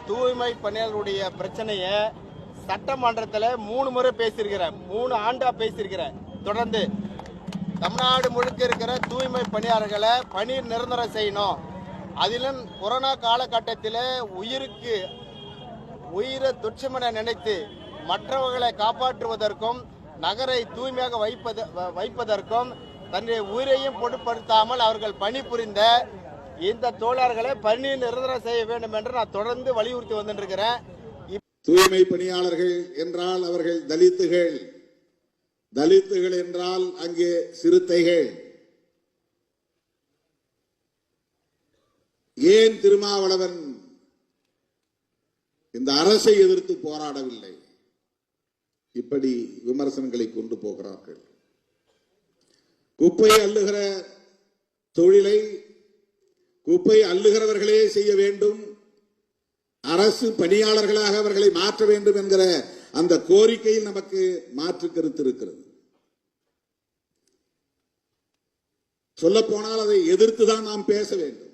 தூய்மை பணியாளருடைய பிரச்சனையை சட்டமன்றத்தில் 3 முறை பேசியிருக்கிறேன். 3 ஆண்டா பேசியிருக்கிறேன். தொடர்ந்து தமிழ்நாடு முழுக்க இருக்கிற தூய்மை பணியாளர்களை பணி நிரந்தரம் செய்யணும். அதிலும் கொரோனா காலகட்டத்தில் உயிரை துச்சமென நினைத்து மற்றவர்களை காப்பாற்றுவதற்கும் நகரை தூய்மையாக வைப்பதற்கும் தன்னுடைய உயிரையும் பொருட்படுத்தாமல் அவர்கள் பணிபுரிந்த இந்த தோழர்களை பணி நிரந்தரம் செய்ய வேண்டும் என்று நான் தொடர்ந்து வலியுறுத்தி வந்துருக்கிறேன். தூய்மை பணியாளர்கள் என்றால் அவர்கள் தலித்துகள் என்றால் அங்கே சிறுத்தைகள். ஏன் திருமாவளவன் இந்த அரசை எதிர்த்து போராடவில்லை? இப்படி விமர்சனங்களை கொண்டு போகிறார்கள். குப்பை அள்ளுகிற தொழிலை குப்பை அள்ளுகிறவர்களே செய்ய வேண்டும், அரசு பணியாளர்களாக அவர்களை மாற்ற வேண்டும் என்கிற அந்த கோரிக்கையில் நமக்கு மாற்று கருத்து இருக்கிறது. சொல்ல போனால் அதை எதிர்த்துதான் நாம் பேச வேண்டும்.